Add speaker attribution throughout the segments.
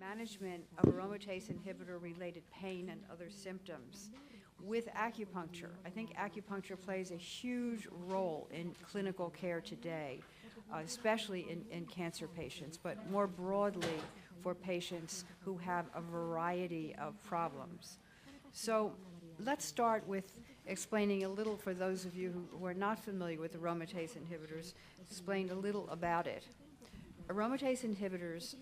Speaker 1: management of aromatase inhibitor-related pain and other symptoms with acupuncture. I think acupuncture plays a huge role in clinical care today, especially in cancer patients, but more broadly for patients who have a variety of problems. So let's start with explaining a little, for those of you who are not familiar with aromatase inhibitors, explain a little about it. Aromatase inhibitors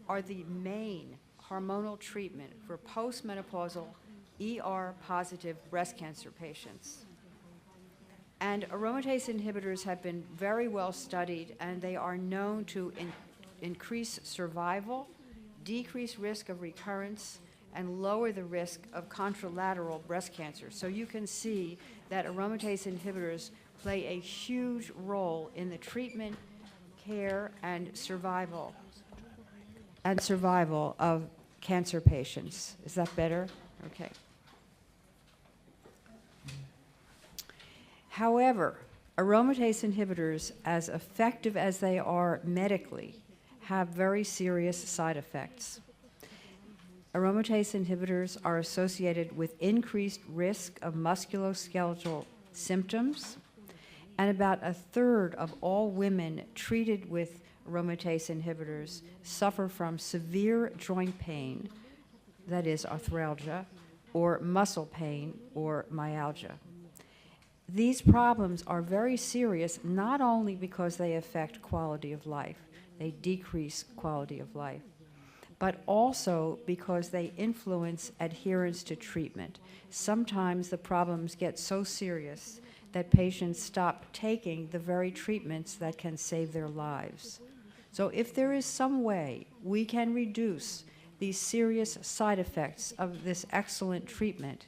Speaker 1: are the main hormonal treatment for postmenopausal ER-positive breast cancer patients. And aromatase inhibitors have been very well studied, and they are known to increase survival, decrease risk of recurrence, and lower the risk of contralateral breast cancer. So you can see that aromatase inhibitors play a huge role in the treatment, care, and survival of cancer patients. Is that better? Okay. However, aromatase inhibitors, as effective as they are medically, have very serious side effects. Aromatase inhibitors are associated with increased risk of musculoskeletal symptoms, and about a third of all women treated with aromatase inhibitors suffer from severe joint pain, that is arthralgia, or muscle pain, or myalgia. These problems are very serious, not only because they affect quality of life, they decrease quality of life, but also because they influence adherence to treatment. Sometimes the problems get so serious that patients stop taking the very treatments that can save their lives. So if there is some way we can reduce these serious side effects of this excellent treatment,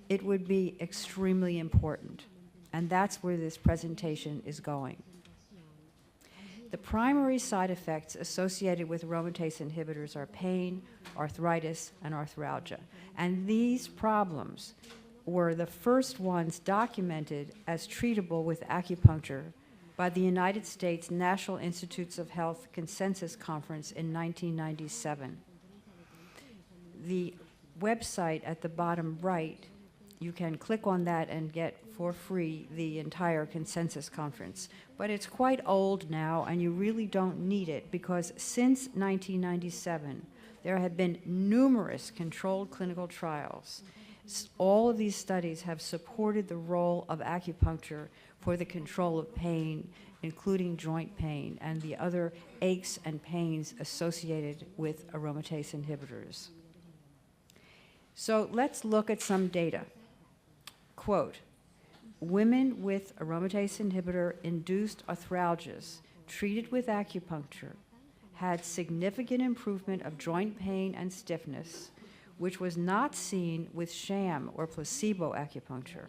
Speaker 1: it would be extremely important. And that's where this presentation is going. The primary side effects associated with aromatase inhibitors are pain, arthritis, and arthralgia. And these problems were the first ones documented as treatable with acupuncture by the United States National Institutes of Health Consensus Conference in 1997. The website at the bottom right, you can click on that and get for free the entire consensus conference. But it's quite old now, and you really don't need it, because since 1997, there have been numerous controlled clinical trials. All of these studies have supported the role of acupuncture for the control of pain, including joint pain and the other aches and pains associated with aromatase inhibitors. So let's look at some data. Quote, women with aromatase inhibitor-induced arthralgias treated with acupuncture had significant improvement of joint pain and stiffness, which was not seen with sham or placebo acupuncture.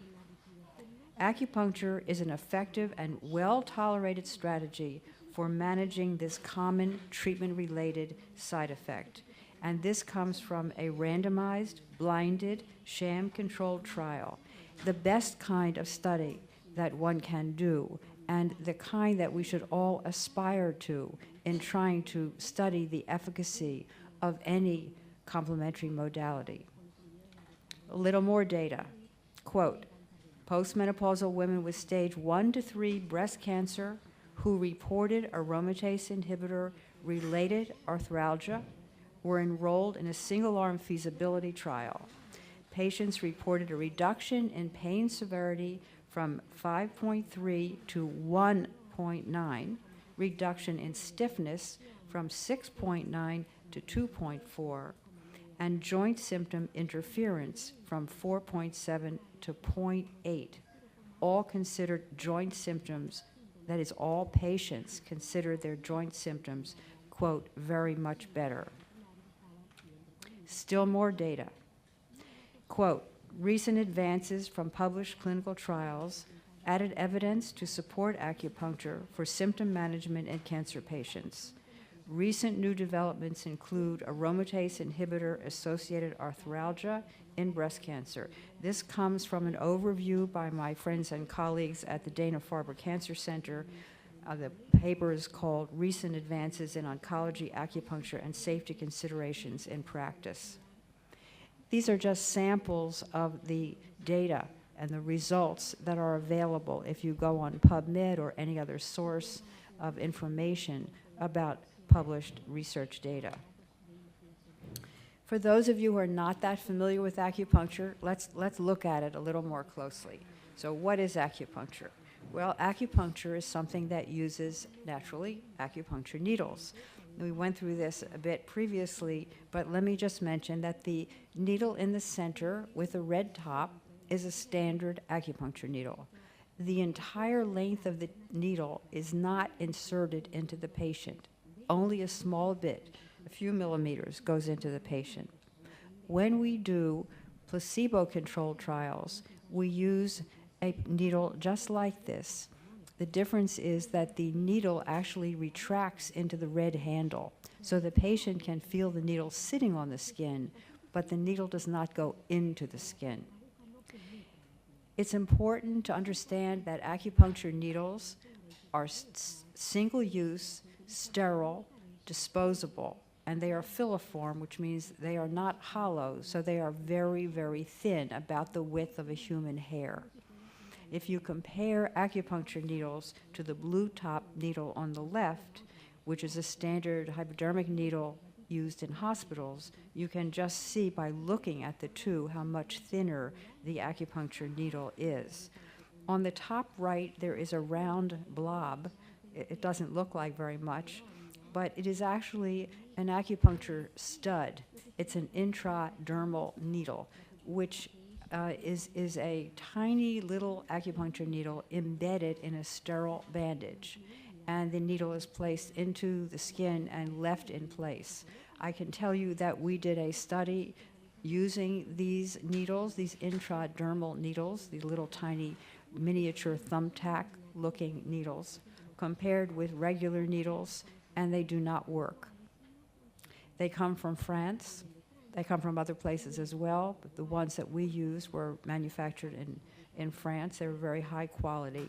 Speaker 1: Acupuncture is an effective and well-tolerated strategy for managing this common treatment-related side effect, and this comes from a randomized, blinded, sham-controlled trial, the best kind of study that one can do, and the kind that we should all aspire to in trying to study the efficacy of any complementary modality. A little more data. Quote, postmenopausal women with stage 1 to 3 breast cancer who reported aromatase inhibitor-related arthralgia were enrolled in a single-arm feasibility trial. Patients reported a reduction in pain severity from 5.3 to 1.9, reduction in stiffness from 6.9 to 2.4, and joint symptom interference from 4.7 to 0.8, all considered joint symptoms, that is, all patients considered their joint symptoms, quote, very much better. Still more data. Quote, recent advances from published clinical trials added evidence to support acupuncture for symptom management in cancer patients. Recent new developments include aromatase inhibitor-associated arthralgia in breast cancer. This comes from an overview by my friends and colleagues at the Dana-Farber Cancer Center, The paper is called Recent Advances in Oncology, Acupuncture, and Safety Considerations in Practice. These are just samples of the data and the results that are available if you go on PubMed or any other source of information about published research data. For those of you who are not that familiar with acupuncture, let's look at it a little more closely. So what is acupuncture? Well, acupuncture is something that uses, naturally, acupuncture needles. We went through this a bit previously, but let me just mention that the needle in the center with a red top is a standard acupuncture needle. The entire length of the needle is not inserted into the patient. Only a small bit, a few millimeters, goes into the patient. When we do placebo-controlled trials, we use a needle just like this. The difference is that the needle actually retracts into the red handle, so the patient can feel the needle sitting on the skin, but the needle does not go into the skin. It's important to understand that acupuncture needles are single-use, sterile, disposable, and they are filiform, which means they are not hollow, so they are very, very thin, about the width of a human hair. If you compare acupuncture needles to the blue top needle on the left, which is a standard hypodermic needle used in hospitals, you can just see by looking at the two how much thinner the acupuncture needle is. On the top right, there is a round blob. It doesn't look like very much, but it is actually an acupuncture stud. It's an intradermal needle, which is a tiny little acupuncture needle embedded in a sterile bandage. And the needle is placed into the skin and left in place. I can tell you that we did a study using these needles, these intradermal needles, these little tiny miniature thumbtack-looking needles, compared with regular needles, and they do not work. They come from France. They come from other places as well, but the ones that we used were manufactured in France. They were very high quality,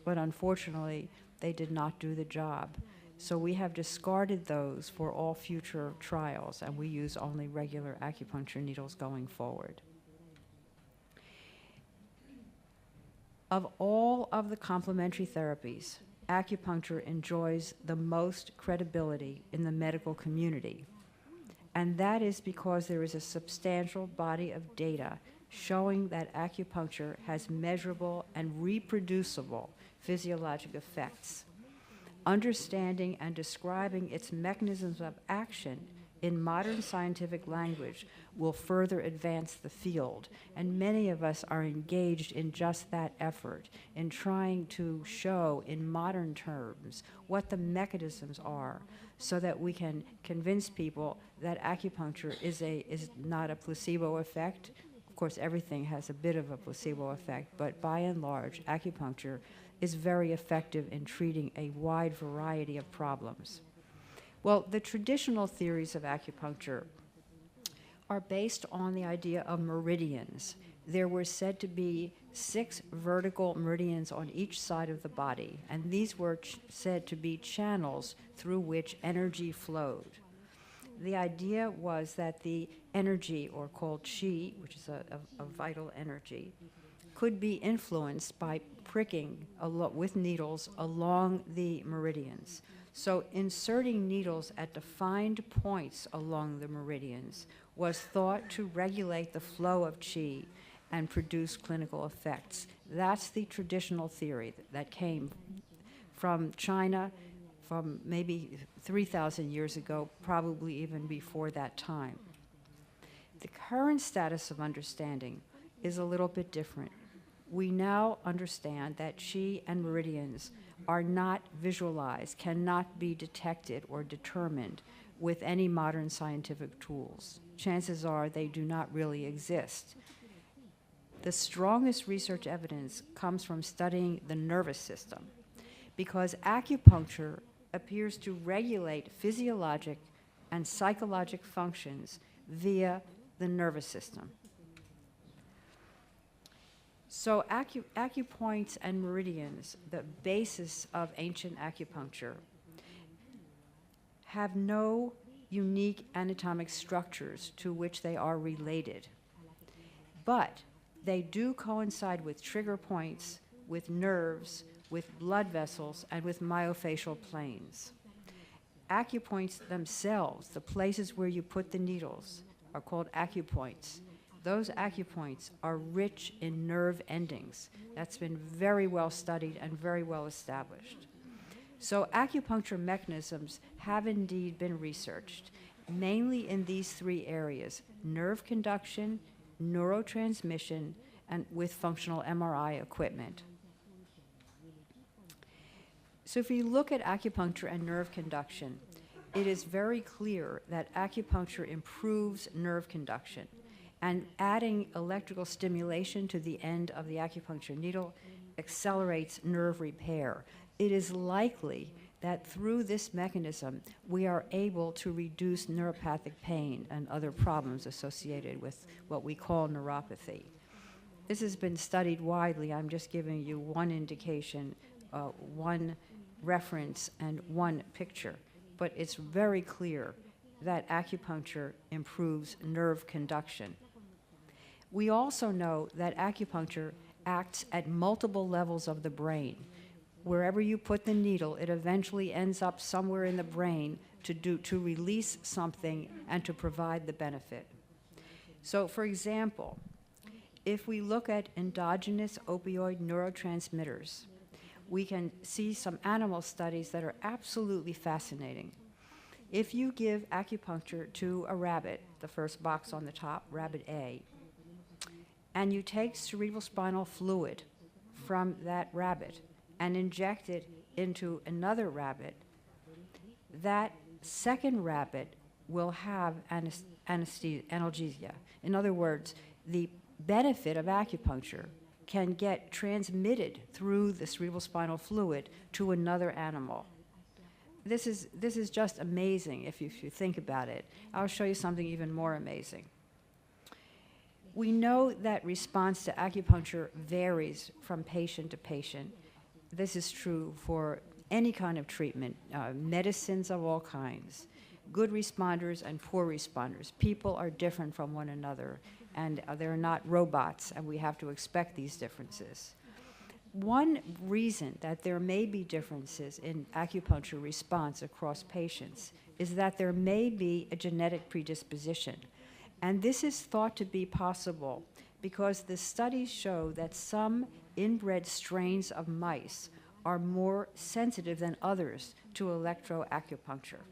Speaker 1: but unfortunately, they did not do the job. So we have discarded those for all future trials, and we use only regular acupuncture needles going forward. Of all of the complementary therapies, acupuncture enjoys the most credibility in the medical community. And that is because there is a substantial body of data showing that acupuncture has measurable and reproducible physiologic effects. Understanding and describing its mechanisms of action in modern scientific language will further advance the field, and many of us are engaged in just that effort, in trying to show in modern terms what the mechanisms are, so that we can convince people that acupuncture is not a placebo effect. Of course, everything has a bit of a placebo effect, but by and large, acupuncture is very effective in treating a wide variety of problems. Well, the traditional theories of acupuncture are based on the idea of meridians. There were said to be 6 vertical meridians on each side of the body, and these were said to be channels through which energy flowed. The idea was that the energy, or called qi, which is a vital energy, could be influenced by pricking with needles along the meridians. So inserting needles at defined points along the meridians was thought to regulate the flow of qi and produce clinical effects. That's the traditional theory that came from China from maybe 3,000 years ago, probably even before that time. The current status of understanding is a little bit different. We now understand that qi and meridians are not visualized, cannot be detected or determined with any modern scientific tools. Chances are they do not really exist. The strongest research evidence comes from studying the nervous system, because acupuncture appears to regulate physiologic and psychologic functions via the nervous system. So acupoints and meridians, the basis of ancient acupuncture, have no unique anatomic structures to which they are related. But they do coincide with trigger points, with nerves, with blood vessels, and with myofascial planes. Acupoints themselves, the places where you put the needles, are called acupoints. Those acupoints are rich in nerve endings. That's been very well studied and very well established. So acupuncture mechanisms have indeed been researched, mainly in these three areas: nerve conduction, neurotransmission, and with functional MRI equipment. So if you look at acupuncture and nerve conduction, it is very clear that acupuncture improves nerve conduction, and adding electrical stimulation to the end of the acupuncture needle accelerates nerve repair. It is likely that through this mechanism, we are able to reduce neuropathic pain and other problems associated with what we call neuropathy. This has been studied widely. I'm just giving you one indication, one reference, and one picture. But it's very clear that acupuncture improves nerve conduction. We also know that acupuncture acts at multiple levels of the brain. Wherever you put the needle, it eventually ends up somewhere in the brain to release something and to provide the benefit. So, for example, if we look at endogenous opioid neurotransmitters, we can see some animal studies that are absolutely fascinating. If you give acupuncture to a rabbit, the first box on the top, rabbit A, and you take cerebrospinal fluid from that rabbit and inject it into another rabbit, that second rabbit will have analgesia. In other words, the benefit of acupuncture can get transmitted through the cerebrospinal fluid to another animal. This is just amazing if you think about it. I'll show you something even more amazing. We know that response to acupuncture varies from patient to patient. This is true for any kind of treatment, medicines of all kinds, good responders and poor responders. People are different from one another, and they're not robots, and we have to expect these differences. One reason that there may be differences in acupuncture response across patients is that there may be a genetic predisposition. And this is thought to be possible because the studies show that some inbred strains of mice are more sensitive than others to electroacupuncture.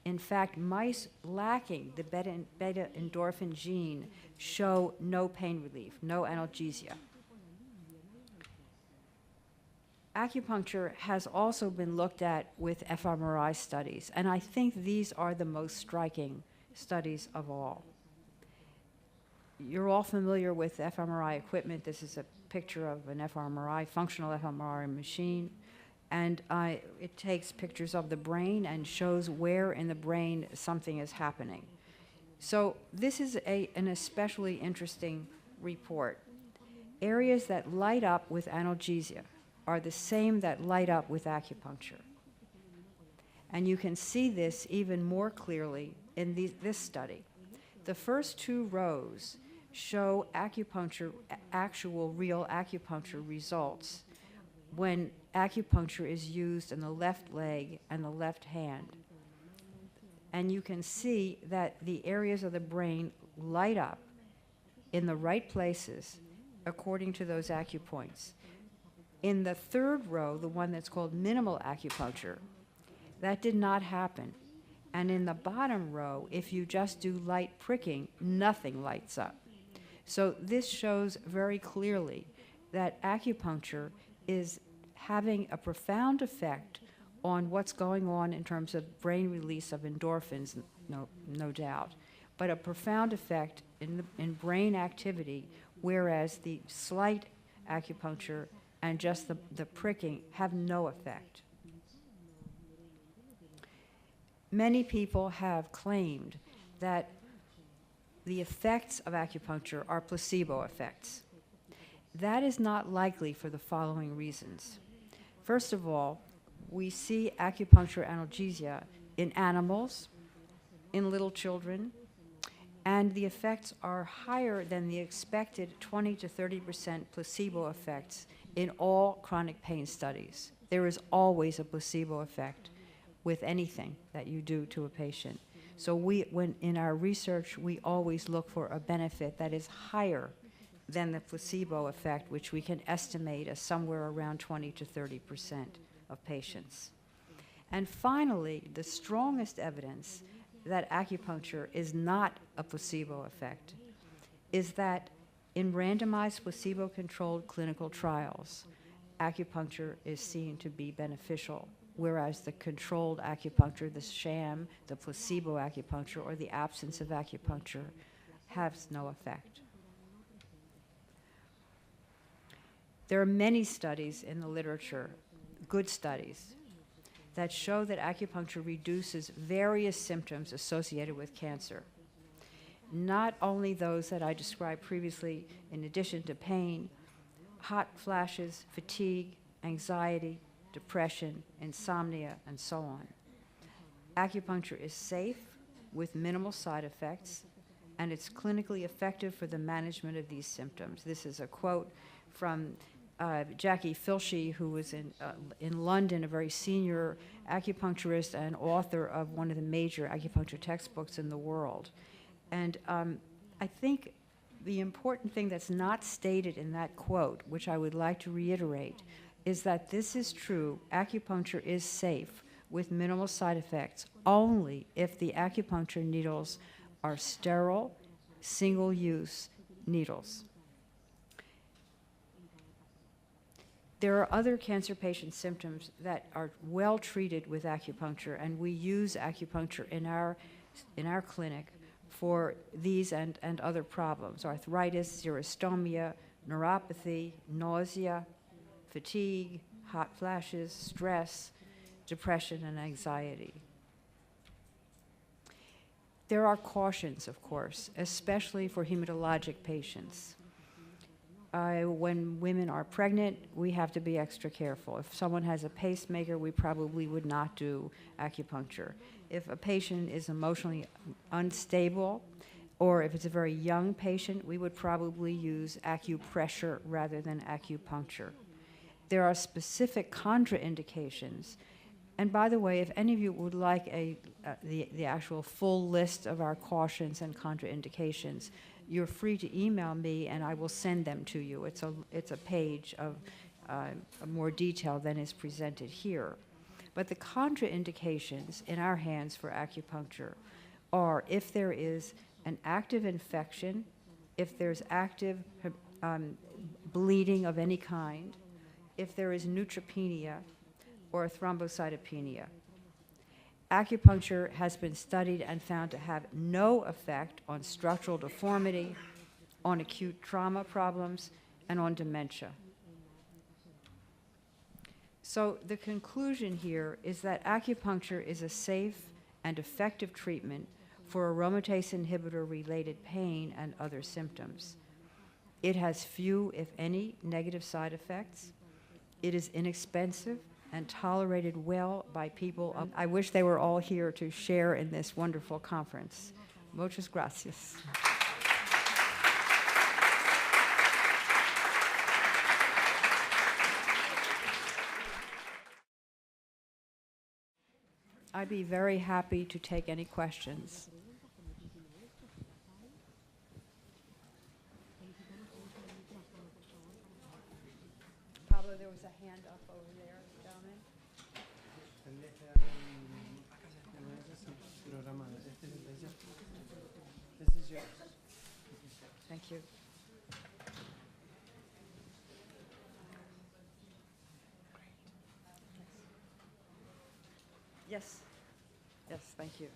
Speaker 1: In fact, mice lacking the beta endorphin gene show no pain relief, no analgesia. Acupuncture has also been looked at with fMRI studies, and I think these are the most striking studies of all. You're all familiar with fMRI equipment. This is a picture of an fMRI, functional fMRI machine, and it takes pictures of the brain and shows where in the brain something is happening. So this is an especially interesting report. Areas that light up with analgesia are the same that light up with acupuncture. And you can see this even more clearly in this study. The first two rows show acupuncture, actual real acupuncture results when acupuncture is used in the left leg and the left hand. And you can see that the areas of the brain light up in the right places according to those acupoints. In the third row, the one that's called minimal acupuncture, that did not happen. And in the bottom row, if you just do light pricking, nothing lights up. So this shows very clearly that acupuncture is having a profound effect on what's going on in terms of brain release of endorphins, no doubt, but a profound effect in brain activity, whereas the slight acupuncture and just the pricking have no effect. Many people have claimed that the effects of acupuncture are placebo effects. That is not likely for the following reasons. First of all, we see acupuncture analgesia in animals, in little children, and the effects are higher than the expected 20 to 30% placebo effects in all chronic pain studies. There is always a placebo effect with anything that you do to a patient. So when in our research, we always look for a benefit that is higher than the placebo effect, which we can estimate as somewhere around 20 to 30% of patients. And finally, the strongest evidence that acupuncture is not a placebo effect is that in randomized placebo-controlled clinical trials, acupuncture is seen to be beneficial, whereas the controlled acupuncture, the sham, the placebo acupuncture, or the absence of acupuncture has no effect. There are many studies in the literature, good studies, that show that acupuncture reduces various symptoms associated with cancer. Not only those that I described previously, in addition to pain, hot flashes, fatigue, anxiety, depression, insomnia, and so on. Acupuncture is safe with minimal side effects, and it's clinically effective for the management of these symptoms. This is a quote from Jackie Filshy, who was in London, a very senior acupuncturist and author of one of the major acupuncture textbooks in the world. And I think the important thing that's not stated in that quote, which I would like to reiterate, is that this is true. Acupuncture is safe with minimal side effects only if the acupuncture needles are sterile, single-use needles. There are other cancer patient symptoms that are well treated with acupuncture, and we use acupuncture in our clinic for these and other problems: arthritis, xerostomia, neuropathy, nausea, fatigue, hot flashes, stress, depression, and anxiety. There are cautions, of course, especially for hematologic patients. When women are pregnant, we have to be extra careful. If someone has a pacemaker, we probably would not do acupuncture. If a patient is emotionally unstable, or if it's a very young patient, we would probably use acupressure rather than acupuncture. There are specific contraindications. And by the way, if any of you would like the actual full list of our cautions and contraindications, you're free to email me and I will send them to you. It's a page of more detail than is presented here. But the contraindications in our hands for acupuncture are if there is an active infection, if there's active bleeding of any kind, if there is neutropenia or thrombocytopenia. Acupuncture has been studied and found to have no effect on structural deformity, on acute trauma problems, and on dementia. So the conclusion here is that acupuncture is a safe and effective treatment for aromatase inhibitor-related pain and other symptoms. It has few, if any, negative side effects. It is inexpensive and tolerated well by people. I wish they were all here to share in this wonderful conference. Muchas gracias. I'd be very happy to take any questions. Pablo, there was a hand up over there, gentlemen.
Speaker 2: This is yours.
Speaker 1: Thank you. Yes. Yes, thank you.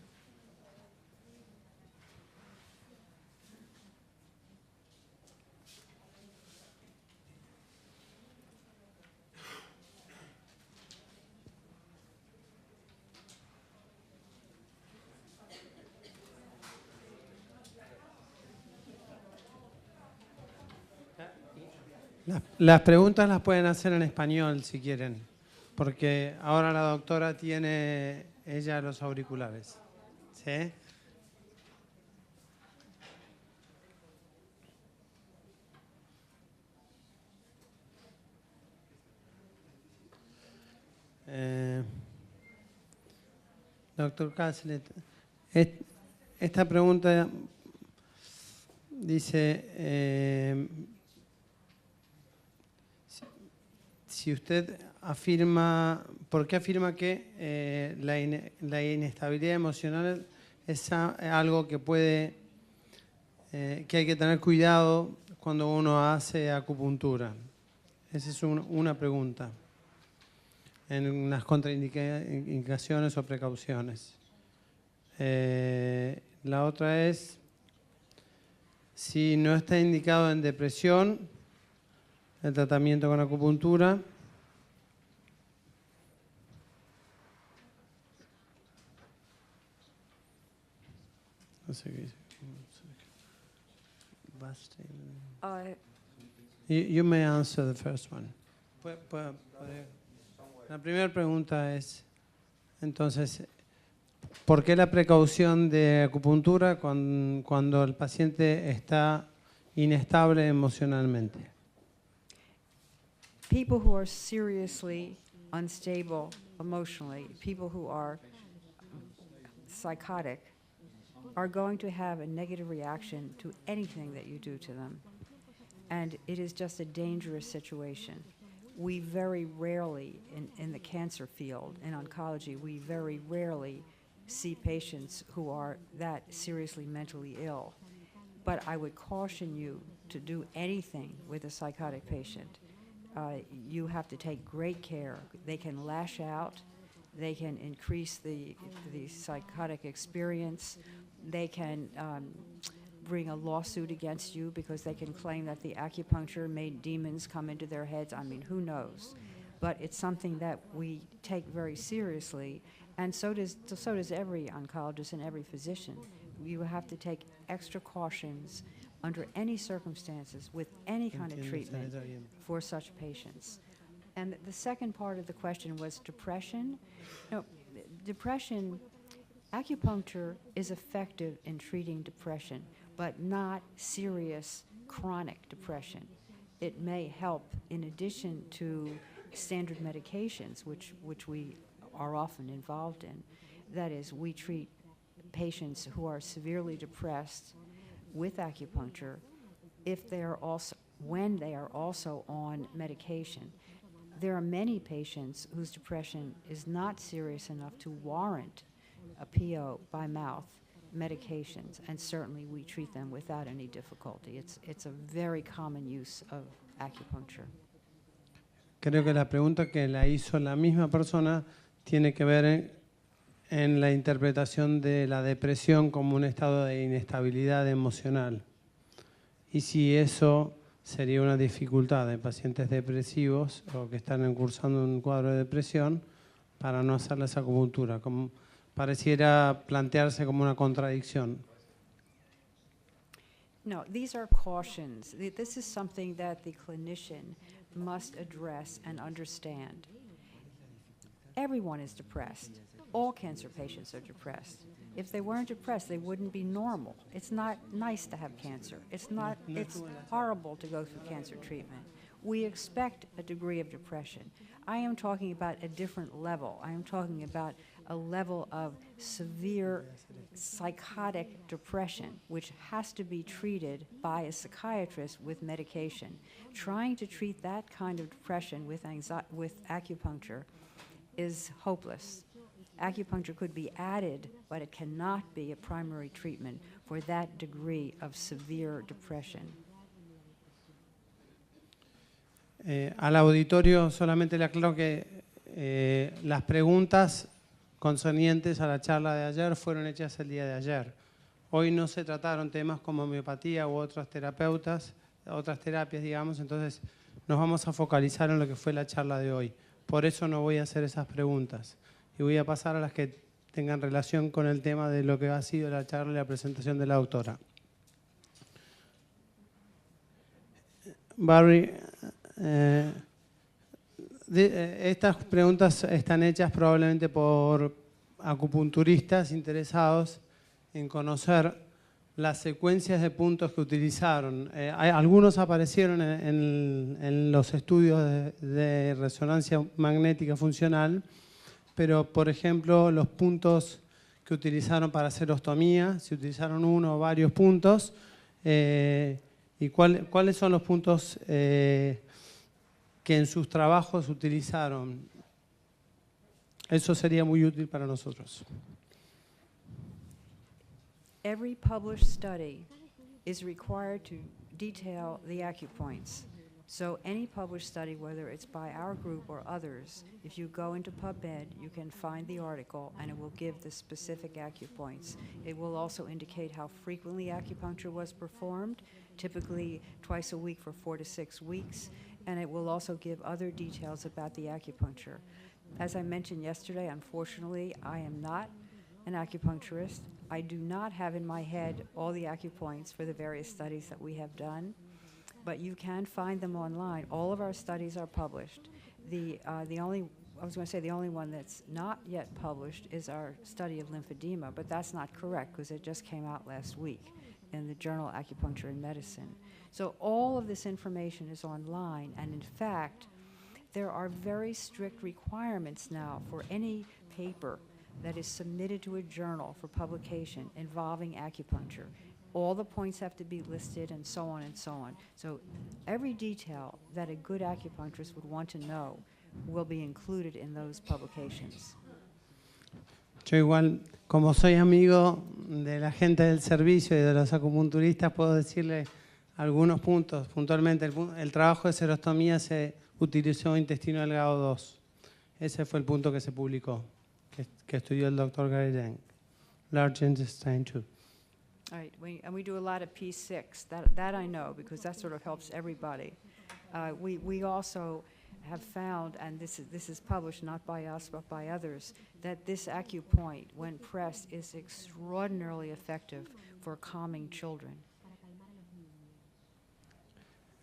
Speaker 2: Las preguntas las pueden hacer en español si quieren, porque ahora la doctora tiene ella los auriculares. ¿Sí? Doctor Cassileth, esta pregunta dice, si usted afirma, ¿por qué afirma que la inestabilidad emocional es algo que puede, que hay que tener cuidado cuando uno hace acupuntura? Esa es una pregunta. En unas contraindicaciones o precauciones. La otra es, si no está indicado en depresión, el tratamiento con acupuntura. No sé qué dice. You may answer the first one. La primera pregunta es, entonces, ¿por qué la precaución de acupuntura cuando el paciente está inestable emocionalmente?
Speaker 1: People who are seriously unstable emotionally, people who are psychotic, are going to have a negative reaction to anything that you do to them. And it is just a dangerous situation. We very rarely, in the cancer field, in oncology, we very rarely see patients who are that seriously mentally ill. But I would caution you to do anything with a psychotic patient. You have to take great care. They can lash out. They can increase the psychotic experience. They can bring a lawsuit against you because they can claim that the acupuncture made demons come into their heads. I mean, who knows? But it's something that we take very seriously, and so does every oncologist and every physician. You have to take extra cautions under any circumstances with any kind of treatment for such patients. And the second part of the question was depression. No, depression, acupuncture is effective in treating depression, but not serious chronic depression. It may help in addition to standard medications, which we are often involved in. That is, we treat patients who are severely depressed with acupuncture when they are also on medication. There are many patients whose depression is not serious enough to warrant a PO by mouth medications, and certainly we treat them without any difficulty. It's a very common use of acupuncture.
Speaker 2: Creo que la pregunta que la hizo la misma persona tiene que ver en la interpretación de la depresión como un estado de inestabilidad emocional. Y si eso sería una dificultad en pacientes depresivos o que están cursando un cuadro de depresión para no hacerles acupuntura. Como pareciera plantearse como una contradicción.
Speaker 1: No, these are cautions. This is something that the clinician must address and understand. Everyone is depressed. All cancer patients are depressed. If they weren't depressed, they wouldn't be normal. It's not nice to have cancer. It's horrible to go through cancer treatment. We expect a degree of depression. I am talking about a different level. I am talking about a level of severe psychotic depression, which has to be treated by a psychiatrist with medication. Trying to treat that kind of depression with acupuncture is hopeless. Acupuncture could be added, but it cannot be a primary treatment for that degree of severe depression.
Speaker 2: Al auditorio solamente le aclaro que las preguntas concernientes a la charla de ayer fueron hechas el día de ayer. Hoy no se trataron temas como homeopatía u otras terapias, digamos, entonces nos vamos a focalizar en lo que fue la charla de hoy. Por eso no voy a hacer esas preguntas y voy a pasar a las que tengan relación con el tema de lo que ha sido la charla y la presentación de la doctora. Barrie, Estas preguntas están hechas probablemente por acupunturistas interesados en conocer las secuencias de puntos que utilizaron. Algunos aparecieron en los estudios de resonancia magnética funcional, pero por ejemplo los puntos que utilizaron para hacer ostomía, si utilizaron uno o varios puntos, y cuáles son los puntos que en sus trabajos utilizaron. Eso sería muy útil para nosotros.
Speaker 1: Every published study is required to detail the acupoints. So any published study, whether it's by our group or others, if you go into PubMed, you can find the article and it will give the specific acupoints. It will also indicate how frequently acupuncture was performed, typically twice a week for 4 to 6 weeks, and it will also give other details about the acupuncture. As I mentioned yesterday, unfortunately, I am not an acupuncturist. I do not have in my head all the acupoints for the various studies that we have done, but you can find them online. All of our studies are published. The only one that's not yet published is our study of lymphedema, but that's not correct because it just came out last week in the journal Acupuncture and Medicine. So all of this information is online, and in fact, there are very strict requirements now for any paper that is submitted to a journal for publication involving acupuncture. All the points have to be listed and so on and so on. So every detail that a good acupuncturist would want to know will be included in those publications.
Speaker 2: Yo igual, como soy amigo de la gente del servicio y de los acupunturistas, puedo decirle algunos puntos. Puntualmente, el trabajo de serostomía se utilizó intestino delgado 2. Ese fue el punto que se publicó, que estudió el doctor Garrett. Large intestine 2.
Speaker 1: All right, we do a lot of P6. That I know because that sort of helps everybody. We also have found, and this is published not by us but by others, that this acupoint, when pressed, is extraordinarily effective for calming children.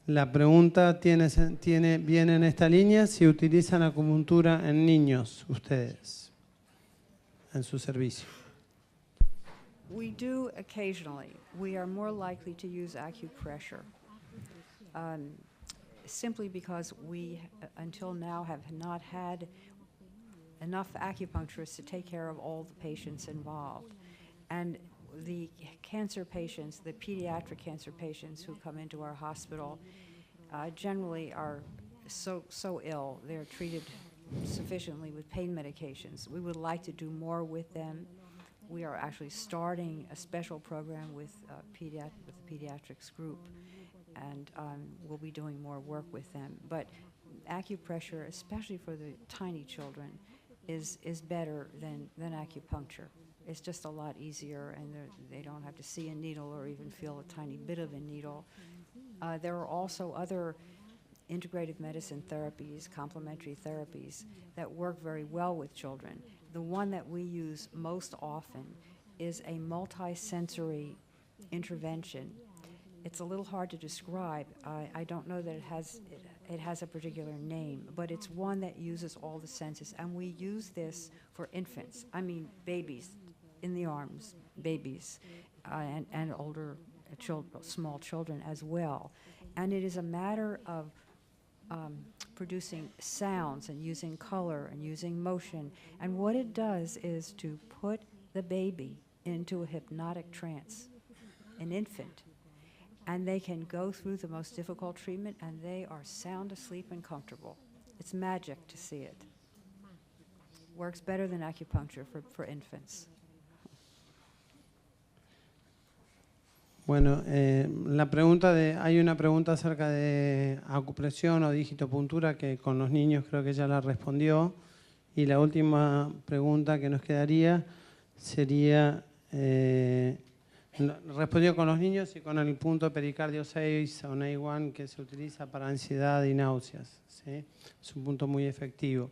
Speaker 2: La pregunta viene en esta línea: si utilizan acupuntura en niños ustedes, en su servicio.
Speaker 1: We do occasionally. We are more likely to use acupressure, simply because we, until now, have not had enough acupuncturists to take care of all the patients involved. And the cancer patients, the pediatric cancer patients who come into our hospital, generally are so ill. They're treated sufficiently with pain medications. We would like to do more with them. We are actually starting a special program with the pediatrics group, and we'll be doing more work with them. But acupressure, especially for the tiny children, is better than acupuncture. It's just a lot easier, and they don't have to see a needle or even feel a tiny bit of a needle. There are also other integrative medicine therapies, complementary therapies, that work very well with children. The one that we use most often is a multi-sensory intervention. It's a little hard to describe. I don't know that it has a particular name, but it's one that uses all the senses. And we use this for infants, babies in the arms, babies, and older small children as well. And it is a matter of producing sounds and using color and using motion. And what it does is to put the baby into a hypnotic trance, an infant. And they can go through the most difficult treatment and they are sound asleep and comfortable. It's magic to see it. Works better than acupuncture for infants.
Speaker 2: Bueno, hay una pregunta acerca de acupresión o digitopuntura que con los niños creo que ya la respondió. Y la última pregunta que nos quedaría sería, respondió con los niños y con el punto pericardio 6 o NA1 que se utiliza para ansiedad y náuseas, ¿sí? Es un punto muy efectivo.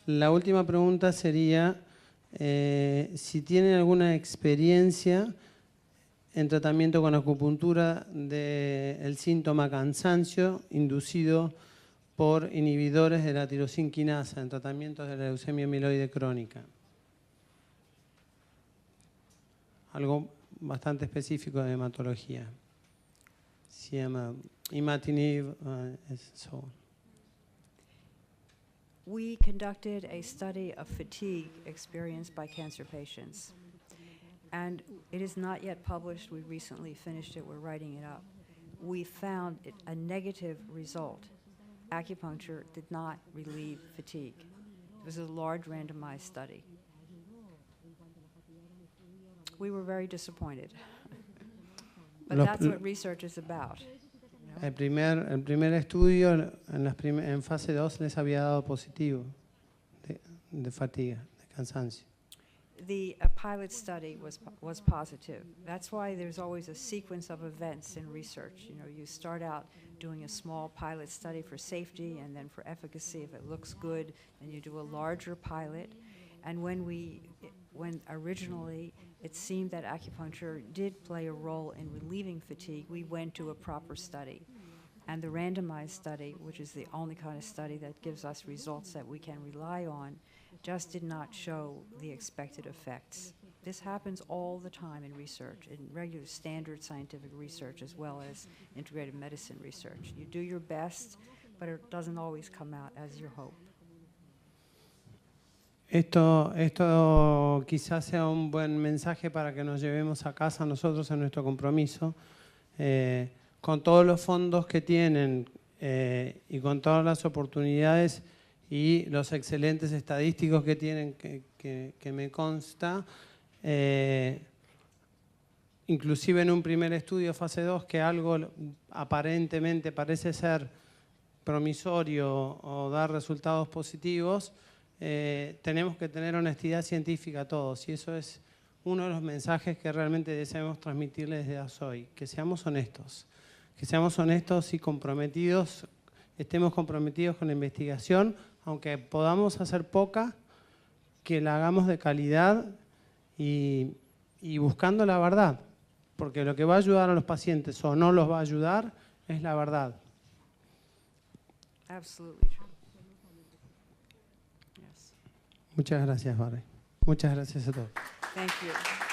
Speaker 2: La última pregunta sería si tienen alguna experiencia en tratamiento con acupuntura del síntoma cansancio inducido por inhibidores de la tirosinquinasa en tratamientos de la leucemia mieloide crónica. Algo bastante específico de hematología. Se llama imatinib, so on.
Speaker 1: We conducted a study of fatigue experienced by cancer patients. And it is not yet published. We recently finished it. We're writing it up. We found a negative result. Acupuncture did not relieve fatigue. It was a large randomized study. We were very disappointed. But that's what research is about.
Speaker 2: El primer estudio en fase 2 les había dado positivo de fatiga, de cansancio.
Speaker 1: The pilot study was positive. That's why there's always a sequence of events in research. You know, you start out doing a small pilot study for safety, and then for efficacy, if it looks good, then you do a larger pilot. And when originally it seemed that acupuncture did play a role in relieving fatigue, we went to a proper study. And the randomized study, which is the only kind of study that gives us results that we can rely on, just did not show the expected effects. This happens all the time in research, in regular standard scientific research as well as integrative medicine research. You do your best, but it doesn't always come out as you hope.
Speaker 2: Esto quizás sea un buen mensaje para que nos llevemos a casa nosotros en nuestro compromiso. Con todos los fondos que tienen y con todas las oportunidades y los excelentes estadísticos que tienen, que me consta, inclusive en un primer estudio fase 2, que algo aparentemente parece ser promisorio o dar resultados positivos, tenemos que tener honestidad científica todos, y eso es uno de los mensajes que realmente deseamos transmitirles desde ASOI, que seamos honestos y comprometidos, estemos comprometidos con la investigación, aunque podamos hacer poca, que la hagamos de calidad y buscando la verdad, porque lo que va a ayudar a los pacientes o no los va a ayudar es la verdad.
Speaker 1: Absolutely true. Yes.
Speaker 2: Muchas gracias, Barrie. Muchas gracias a todos.
Speaker 1: Thank you.